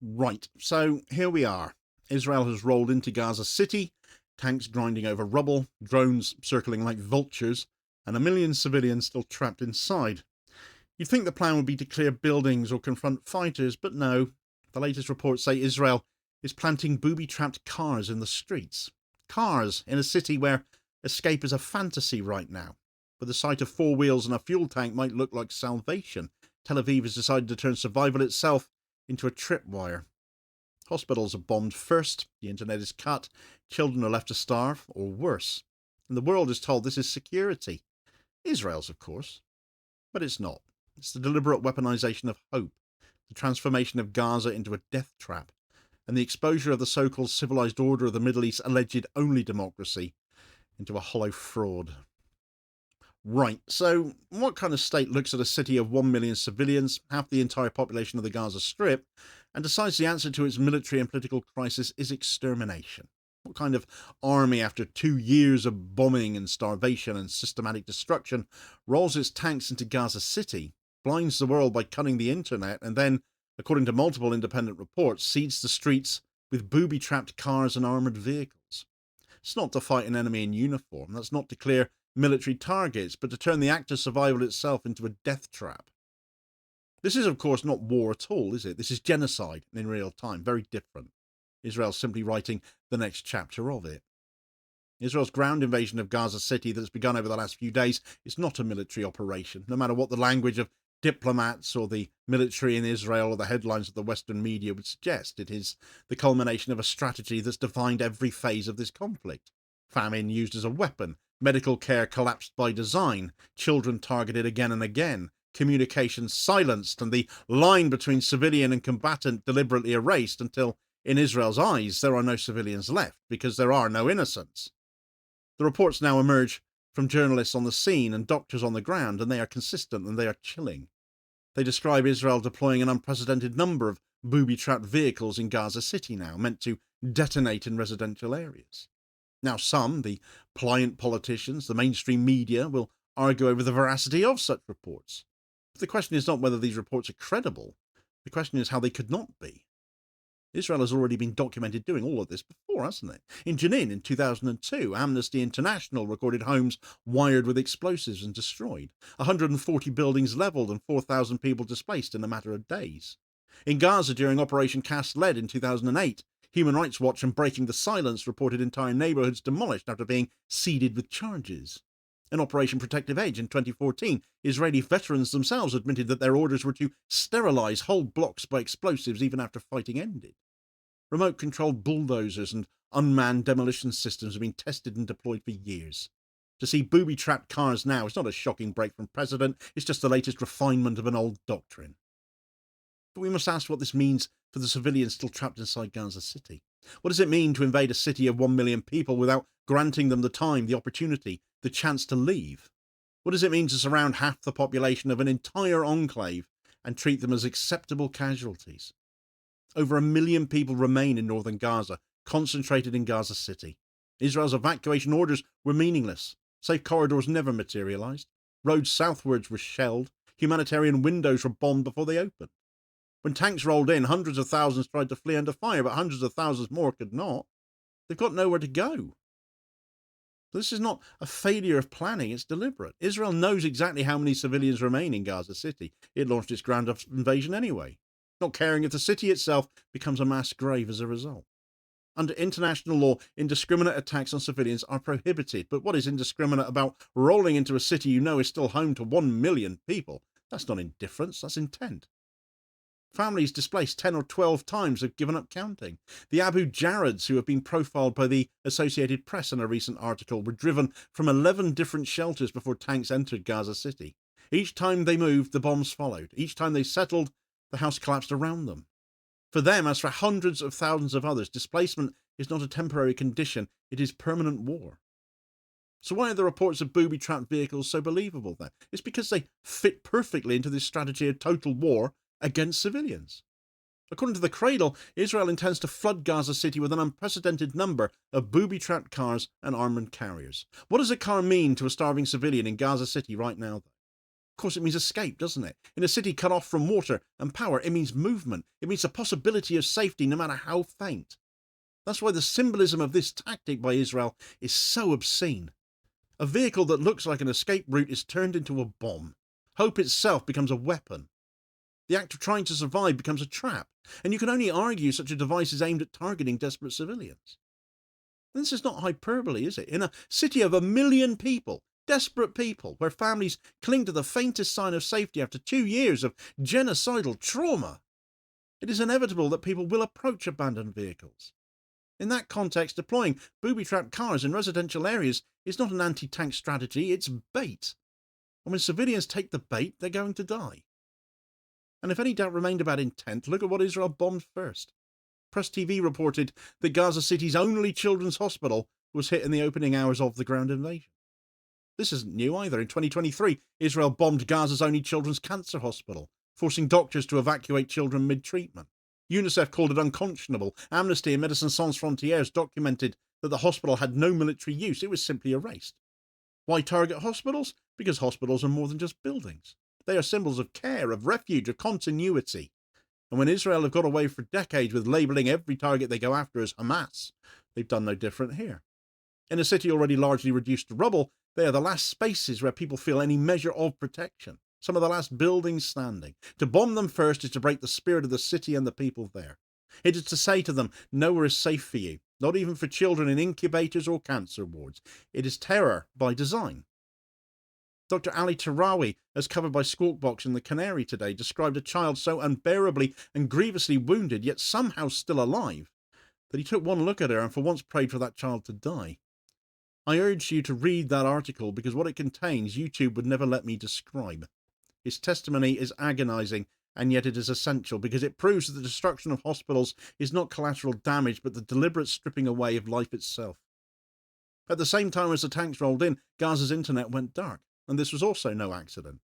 Right, so here we are. Israel has rolled into Gaza City, tanks grinding over rubble, drones circling like vultures, and a million civilians still trapped inside. You'd think the plan would be to clear buildings or confront fighters, but no. The latest reports say Israel is planting booby-trapped cars in the streets. Cars in a city where escape is a fantasy right now. But the sight of four wheels and a fuel tank might look like salvation. Tel Aviv has decided to turn survival itself into a tripwire. Hospitals are bombed first, the internet is cut, children are left to starve, or worse. And the world is told this is security. Israel's, of course. But it's not. It's the deliberate weaponisation of hope, the transformation of Gaza into a death trap, and the exposure of the so-called civilised order of the Middle East's alleged only democracy into a hollow fraud. Right, so what kind of state looks at a city of 1 million civilians, half the entire population of the Gaza Strip, and decides the answer to its military and political crisis is extermination? What kind of army, after 2 years of bombing and starvation and systematic destruction, rolls its tanks into Gaza City, blinds the world by cutting the internet, and then, according to multiple independent reports, seeds the streets with booby-trapped cars and armoured vehicles? It's not to fight an enemy in uniform, that's not to clear military targets, but to turn the act of survival itself into a death trap. This is, of course, not war at all, is it? This is genocide in real time, very different. Israel's simply writing the next chapter of it. Israel's ground invasion of Gaza City that's begun over the last few days is not a military operation, no matter what the language of diplomats or the military in Israel or the headlines of the Western media would suggest. It is the culmination of a strategy that's defined every phase of this conflict. Famine used as a weapon, medical care collapsed by design, children targeted again and again, communications silenced, and the line between civilian and combatant deliberately erased until, in Israel's eyes, there are no civilians left because there are no innocents. The reports now emerge from journalists on the scene and doctors on the ground, and they are consistent and they are chilling. They describe Israel deploying an unprecedented number of booby-trapped vehicles in Gaza City now, meant to detonate in residential areas. Now some, the pliant politicians, the mainstream media, will argue over the veracity of such reports. But the question is not whether these reports are credible. The question is how they could not be. Israel has already been documented doing all of this before, hasn't it? In Jenin in 2002, Amnesty International recorded homes wired with explosives and destroyed, 140 buildings levelled and 4,000 people displaced in a matter of days. In Gaza during Operation Cast Lead in 2008, Human Rights Watch and Breaking the Silence reported entire neighbourhoods demolished after being seeded with charges. In Operation Protective Edge in 2014, Israeli veterans themselves admitted that their orders were to sterilise whole blocks by explosives even after fighting ended. Remote-controlled bulldozers and unmanned demolition systems have been tested and deployed for years. To see booby-trapped cars now is not a shocking break from precedent, it's just the latest refinement of an old doctrine. But we must ask what this means for the civilians still trapped inside Gaza City. What does it mean to invade a city of 1 million people without granting them the time, the opportunity, the chance to leave? What does it mean to surround half the population of an entire enclave and treat them as acceptable casualties? Over 1 million people remain in northern Gaza, concentrated in Gaza City. Israel's evacuation orders were meaningless. Safe corridors never materialised. Roads southwards were shelled. Humanitarian windows were bombed before they opened. When tanks rolled in, hundreds of thousands tried to flee under fire, but hundreds of thousands more could not. They've got nowhere to go. This is not a failure of planning, it's deliberate. Israel knows exactly how many civilians remain in Gaza City. It launched its ground invasion anyway, not caring if the city itself becomes a mass grave as a result. Under international law, indiscriminate attacks on civilians are prohibited, but what is indiscriminate about rolling into a city you know is still home to 1 million people? That's not indifference, that's intent. Families displaced 10 or 12 times have given up counting. The Abu Jareds, who have been profiled by the Associated Press in a recent article, were driven from 11 different shelters before tanks entered Gaza City. Each time they moved, the bombs followed. Each time they settled, the house collapsed around them. For them, as for hundreds of thousands of others, displacement is not a temporary condition, it is permanent war. So why are the reports of booby-trapped vehicles so believable then? It's because they fit perfectly into this strategy of total war against civilians. According to the Cradle, Israel intends to flood Gaza City with an unprecedented number of booby-trapped cars and armoured carriers. What does a car mean to a starving civilian in Gaza City right now, though? Of course, it means escape, doesn't it? In a city cut off from water and power, it means movement. It means the possibility of safety, no matter how faint. That's why the symbolism of this tactic by Israel is so obscene. A vehicle that looks like an escape route is turned into a bomb. Hope itself becomes a weapon. The act of trying to survive becomes a trap, and you can only argue such a device is aimed at targeting desperate civilians. And this is not hyperbole, is it? In a city of 1 million people, desperate people, where families cling to the faintest sign of safety after 2 years of genocidal trauma, it is inevitable that people will approach abandoned vehicles. In that context, deploying booby-trapped cars in residential areas is not an anti-tank strategy, it's bait. And when civilians take the bait, they're going to die. And if any doubt remained about intent, look at what Israel bombed first. Press TV reported that Gaza City's only children's hospital was hit in the opening hours of the ground invasion. This isn't new either. In 2023, Israel bombed Gaza's only children's cancer hospital, forcing doctors to evacuate children mid-treatment. UNICEF called it unconscionable. Amnesty and Médecins Sans Frontières documented that the hospital had no military use. It was simply erased. Why target hospitals? Because hospitals are more than just buildings. They are symbols of care, of refuge, of continuity. And when Israel have got away for decades with labelling every target they go after as Hamas, they've done no different here. In a city already largely reduced to rubble, they are the last spaces where people feel any measure of protection. Some of the last buildings standing. To bomb them first is to break the spirit of the city and the people there. It is to say to them, nowhere is safe for you, not even for children in incubators or cancer wards. It is terror by design. Dr. Ali Tarawi, as covered by Squawkbox in the Canary today, described a child so unbearably and grievously wounded, yet somehow still alive, that he took one look at her and for once prayed for that child to die. I urge you to read that article because what it contains YouTube would never let me describe. His testimony is agonizing, and yet it is essential because it proves that the destruction of hospitals is not collateral damage but the deliberate stripping away of life itself. At the same time as the tanks rolled in, Gaza's internet went dark, and this was also no accident.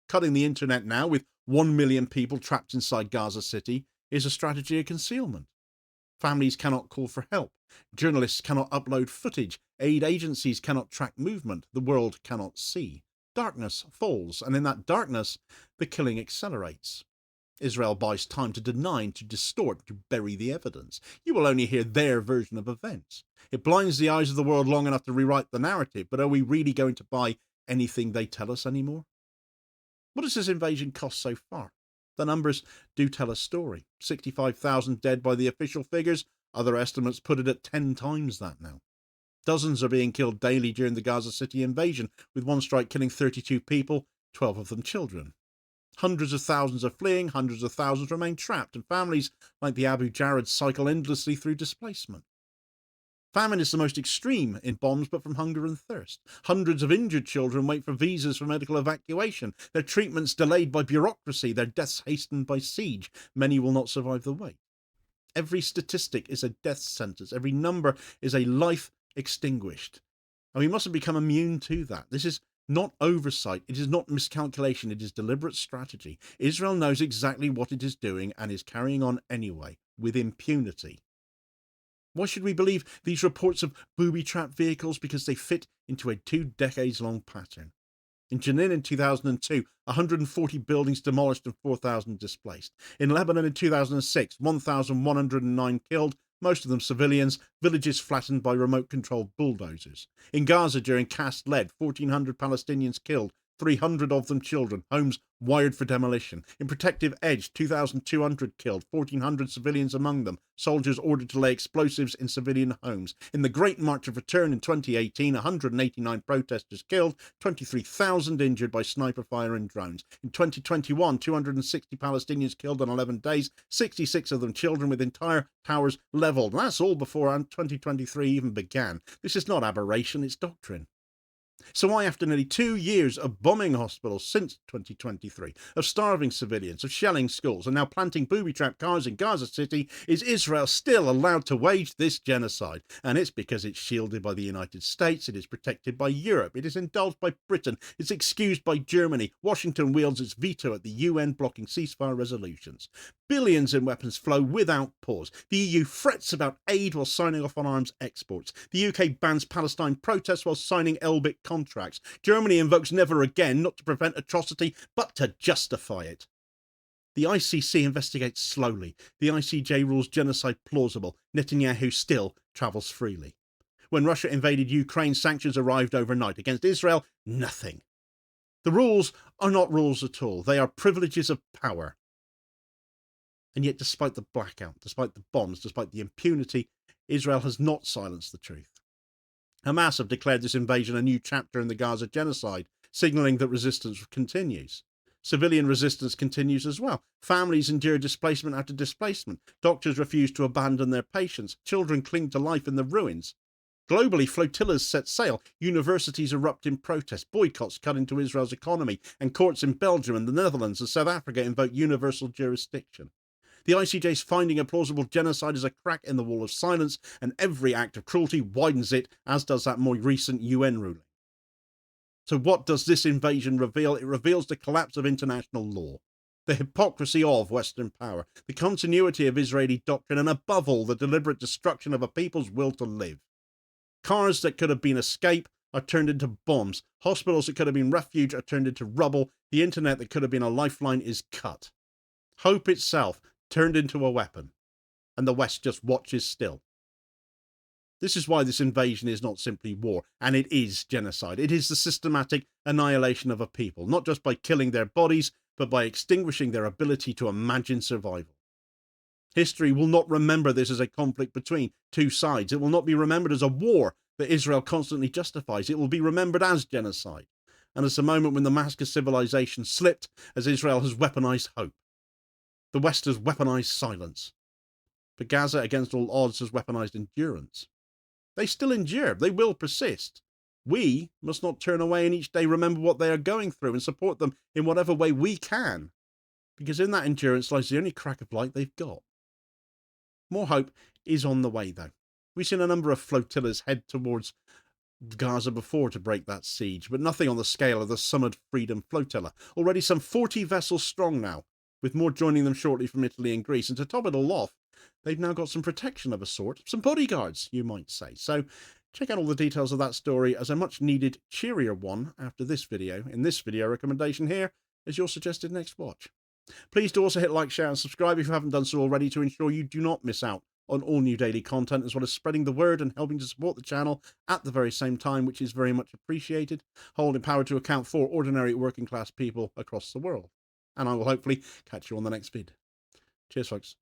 Cutting the internet now with 1 million people trapped inside Gaza City is a strategy of concealment. Families cannot call for help. Journalists cannot upload footage. Aid agencies cannot track movement. The world cannot see. Darkness falls, and in that darkness, the killing accelerates. Israel buys time to deny and to distort, to bury the evidence. You will only hear their version of events. It blinds the eyes of the world long enough to rewrite the narrative, but are we really going to buy anything they tell us anymore? What has this invasion cost so far? The numbers do tell a story. 65,000 dead by the official figures. Other estimates put it at 10 times that now. Dozens are being killed daily during the Gaza City invasion, with one strike killing 32 people, 12 of them children. Hundreds of thousands are fleeing, hundreds of thousands remain trapped, and families like the Abu Jared cycle endlessly through displacement. Famine is the most extreme in bombs, but from hunger and thirst. Hundreds of injured children wait for visas for medical evacuation, their treatments delayed by bureaucracy, their deaths hastened by siege. Many will not survive the wait. Every statistic is a death sentence. Every number is a life extinguished. And we mustn't become immune to that. This is not oversight. It is not miscalculation. It is deliberate strategy. Israel knows exactly what it is doing and is carrying on anyway, with impunity. Why should we believe these reports of booby-trapped vehicles? Because they fit into a 2 decades-long pattern. In Jenin in 2002, 140 buildings demolished and 4,000 displaced. In Lebanon in 2006, 1,109 killed, most of them civilians, villages flattened by remote-controlled bulldozers. In Gaza during Cast Lead, 1,400 Palestinians killed, 300 of them children, homes wired for demolition. In Protective Edge, 2,200 killed, 1,400 civilians among them, soldiers ordered to lay explosives in civilian homes. In the Great March of Return in 2018, 189 protesters killed, 23,000 injured by sniper fire and drones. In 2021, 260 Palestinians killed in 11 days, 66 of them children, with entire towers levelled. And that's all before 2023 even began. This is not aberration, it's doctrine. So why, after nearly 2 years of bombing hospitals since 2023, of starving civilians, of shelling schools, and now planting booby-trapped cars in Gaza City, is Israel still allowed to wage this genocide? And it's because it's shielded by the United States, it is protected by Europe, it is indulged by Britain, it's excused by Germany. Washington wields its veto at the UN, blocking ceasefire resolutions. Billions in weapons flow without pause. The EU frets about aid while signing off on arms exports. The UK bans Palestine protests while signing Elbit contracts. Germany invokes never again, not to prevent atrocity, but to justify it. The ICC investigates slowly. The ICJ rules genocide plausible. Netanyahu still travels freely. When Russia invaded Ukraine, sanctions arrived overnight. Against Israel, nothing. The rules are not rules at all. They are privileges of power. And yet, despite the blackout, despite the bombs, despite the impunity, Israel has not silenced the truth. Hamas have declared this invasion a new chapter in the Gaza genocide, signalling that resistance continues. Civilian resistance continues as well. Families endure displacement after displacement. Doctors refuse to abandon their patients. Children cling to life in the ruins. Globally, flotillas set sail. Universities erupt in protest. Boycotts cut into Israel's economy. And courts in Belgium and the Netherlands and South Africa invoke universal jurisdiction. The ICJ's finding a plausible genocide is a crack in the wall of silence, and every act of cruelty widens it, as does that more recent UN ruling. So what does this invasion reveal? It reveals the collapse of international law, the hypocrisy of Western power, the continuity of Israeli doctrine, and above all, the deliberate destruction of a people's will to live. Cars that could have been escape are turned into bombs. Hospitals that could have been refuge are turned into rubble. The internet that could have been a lifeline is cut. Hope itself turned into a weapon, and the West just watches still. This is why this invasion is not simply war, and it is genocide. It is the systematic annihilation of a people, not just by killing their bodies, but by extinguishing their ability to imagine survival. History will not remember this as a conflict between two sides. It will not be remembered as a war that Israel constantly justifies. It will be remembered as genocide, and as the moment when Damascus civilization slipped, as Israel has weaponized hope. The West has weaponized silence. But Gaza, against all odds, has weaponized endurance. They still endure. They will persist. We must not turn away and each day remember what they are going through and support them in whatever way we can, because in that endurance lies the only crack of light they've got. More hope is on the way, though. We've seen a number of flotillas head towards Gaza before to break that siege, but nothing on the scale of the summited Freedom Flotilla. Already some 40 vessels strong now, with more joining them shortly from Italy and Greece. And to top it all off, they've now got some protection of a sort, some bodyguards, you might say. So check out all the details of that story as a much needed, cheerier one after this video. In this video recommendation here is your suggested next watch. Please do also hit like, share and subscribe if you haven't done so already to ensure you do not miss out on all new daily content, as well as spreading the word and helping to support the channel at the very same time, which is very much appreciated. Holding power to account for ordinary working class people across the world. And I will hopefully catch you on the next vid. Cheers, folks.